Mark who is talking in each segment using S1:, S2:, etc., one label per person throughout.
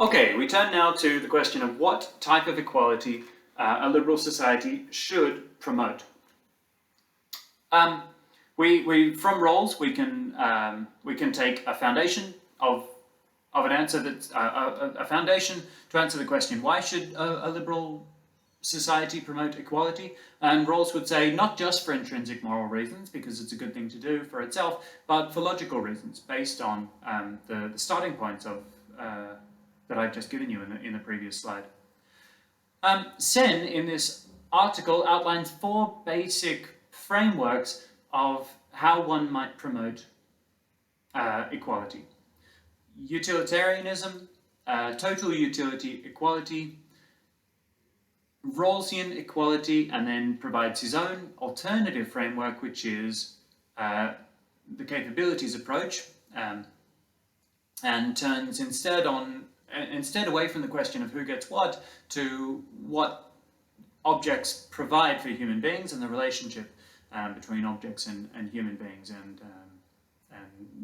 S1: Okay, we turn now to the question of what type of equality a liberal society should promote. From Rawls we can take a foundation of an answer that's a foundation to answer the question, why should a liberal society promote equality? And Rawls would say not just for intrinsic moral reasons, because it's a good thing to do for itself, but for logical reasons based on the starting points of that I've just given you in the previous slide. Sen, in this article, outlines 4 basic frameworks of how one might promote equality. Utilitarianism, total utility equality, Rawlsian equality, and then provides his own alternative framework, which is the capabilities approach, and turns instead away from the question of who gets what to what objects provide for human beings and the relationship between objects and human beings, and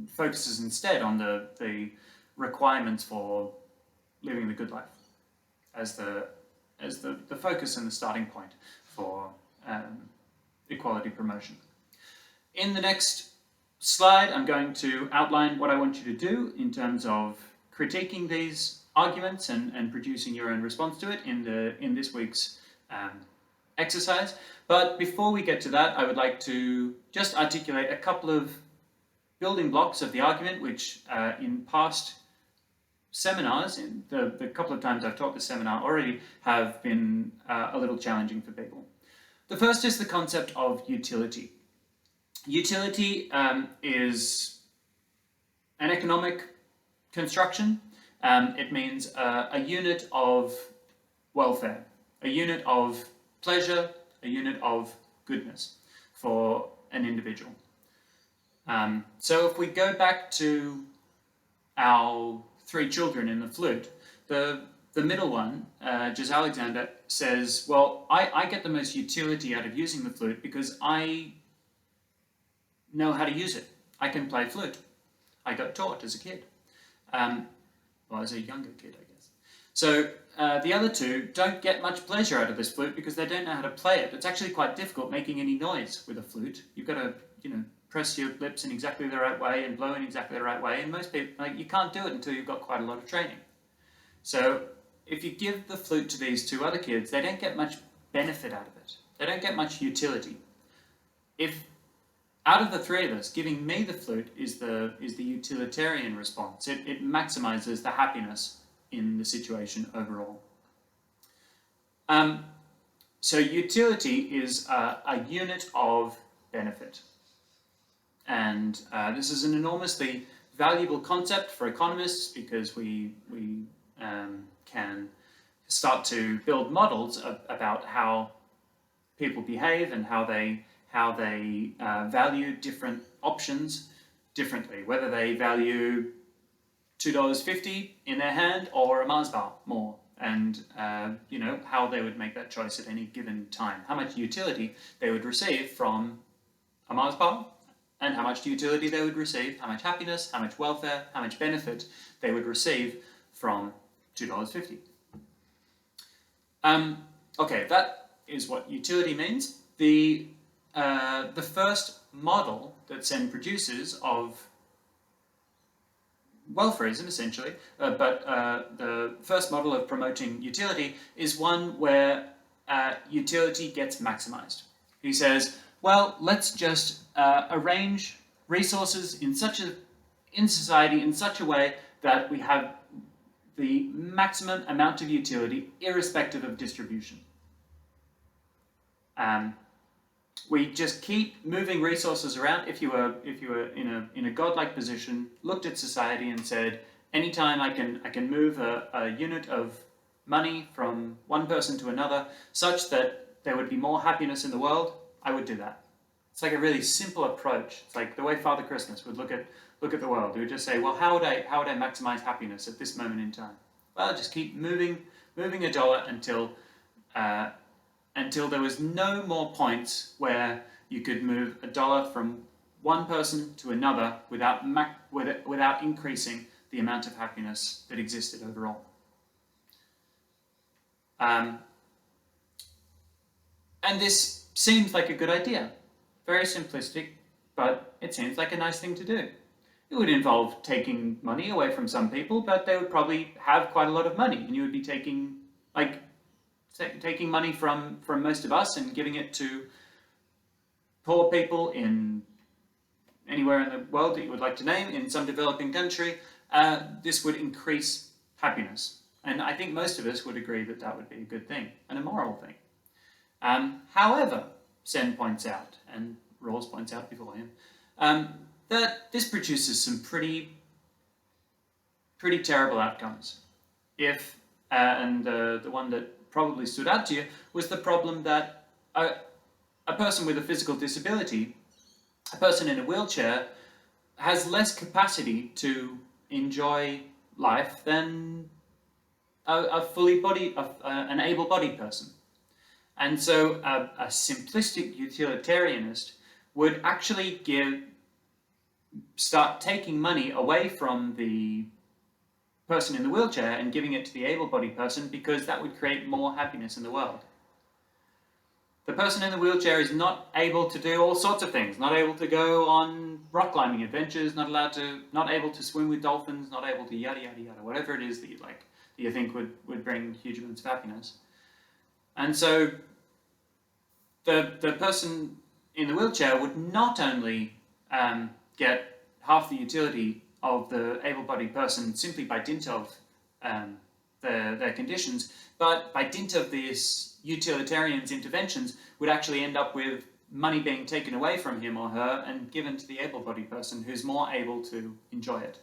S1: focuses instead on the requirements for living the good life as the focus and the starting point for equality promotion. In the next slide, I'm going to outline what I want you to do in terms of critiquing these arguments and producing your own response to it in this week's exercise. But before we get to that, I would like to just articulate a couple of building blocks of the argument, which in past seminars, in the couple of times I've taught this seminar already, have been a little challenging for people. The first is the concept of utility. Utility is an economic construction. It means a unit of welfare, a unit of pleasure, a unit of goodness for an individual. So if we go back to our 3 children in the flute, the middle one, Jez Alexander, says, well, I get the most utility out of using the flute because I know how to use it. I can play flute. I got taught as a kid. Well, as a younger kid, I guess. So the other 2 don't get much pleasure out of this flute because they don't know how to play it. It's actually quite difficult making any noise with a flute. You've got to, press your lips in exactly the right way and blow in exactly the right way. And most people, you can't do it until you've got quite a lot of training. So if you give the flute to these 2 other kids, they don't get much benefit out of it. They don't get much utility. If out of the 3 of us, giving me the flute is the utilitarian response. It maximizes the happiness in the situation overall. So utility is a unit of benefit. And this is an enormously valuable concept for economists because we can start to build models about how people behave and how they value different options differently, whether they value $2.50 in their hand or a Mars bar more, and how they would make that choice at any given time, how much utility they would receive from a Mars bar, and how much utility they would receive, how much happiness, how much welfare, how much benefit they would receive from $2.50. Okay, that is what utility means. The first model that Sen produces of welfareism, essentially, but the first model of promoting utility is one where utility gets maximized. He says, well, let's just arrange resources in society in such a way that we have the maximum amount of utility irrespective of distribution. We just keep moving resources around. If you were in a godlike position, looked at society and said, anytime I can move a unit of money from one person to another such that there would be more happiness in the world, I would do that. It's like a really simple approach. It's like the way Father Christmas would look at the world. He would just say, well, how would I maximize happiness at this moment in time? Well, just keep moving a dollar until there was no more points where you could move a dollar from one person to another without increasing the amount of happiness that existed overall. And this seems like a good idea. Very simplistic, but it seems like a nice thing to do. It would involve taking money away from some people, but they would probably have quite a lot of money, and you would be taking money from most of us and giving it to poor people in anywhere in the world that you would like to name, in some developing country. This would increase happiness. And I think most of us would agree that that would be a good thing and a moral thing. However, Sen points out, and Rawls points out before him, that this produces some pretty terrible outcomes. And the one that probably stood out to you was the problem that a person with a physical disability, a person in a wheelchair, has less capacity to enjoy life than an able-bodied person. And so a simplistic utilitarianist would actually start taking money away from the person in the wheelchair and giving it to the able-bodied person, because that would create more happiness in the world. The person in the wheelchair is not able to do all sorts of things, not able to go on rock climbing adventures, not able to swim with dolphins, not able to yada yada yada, whatever it is that you think would bring huge amounts of happiness. And so the person in the wheelchair would not only get half the utility of the able-bodied person simply by dint of their conditions, but by dint of this utilitarian's interventions would actually end up with money being taken away from him or her and given to the able-bodied person who's more able to enjoy it,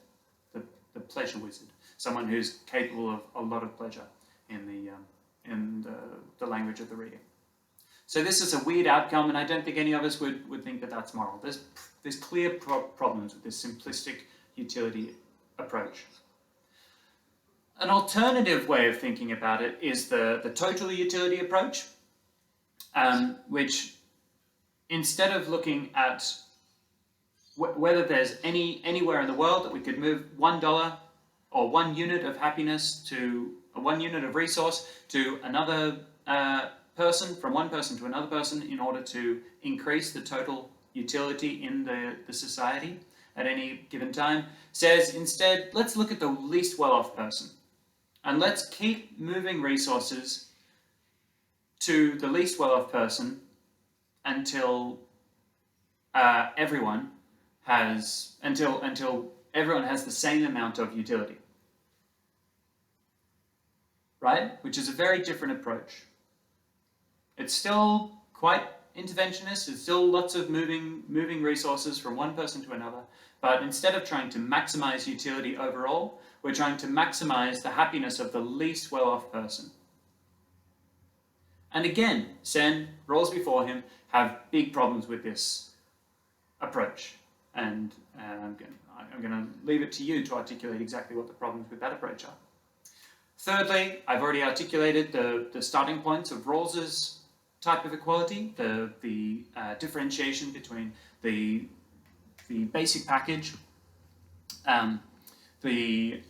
S1: the pleasure wizard, someone who's capable of a lot of pleasure in the language of the reading. So this is a weird outcome, and I don't think any of us would think that that's moral. There's clear problems with this simplistic utility approach. An alternative way of thinking about it is the total utility approach, which, instead of looking at whether there's anywhere in the world that we could move $1 or 1 unit of happiness to 1 unit of resource to another person, from one person to another person, in order to increase the total utility in the society at any given time, says instead, let's look at the least well-off person. And let's keep moving resources to the least well-off person until everyone has the same amount of utility. Right? Which is a very different approach. It's still quite interventionist. It's still lots of moving resources from one person to another. But instead of trying to maximize utility overall, we're trying to maximize the happiness of the least well-off person. And again, Sen, Rawls before him, have big problems with this approach. And I'm going to leave it to you to articulate exactly what the problems with that approach are. Thirdly, I've already articulated the starting points of Rawls's type of equality, the differentiation between the basic package, the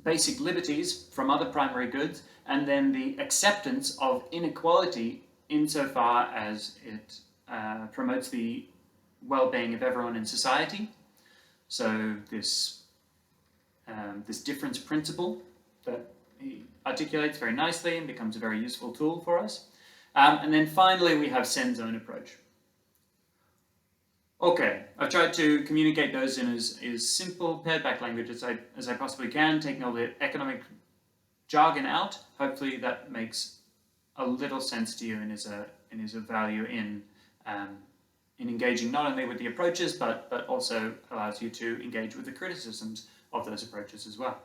S1: basic liberties from other primary goods, and then the acceptance of inequality insofar as it promotes the well-being of everyone in society. So this difference principle that he articulates very nicely and becomes a very useful tool for us. And then finally, we have Sen's own approach. Okay, I've tried to communicate those in as simple paired-back language as I possibly can, taking all the economic jargon out. Hopefully that makes a little sense to you and is a value in engaging not only with the approaches, but also allows you to engage with the criticisms of those approaches as well.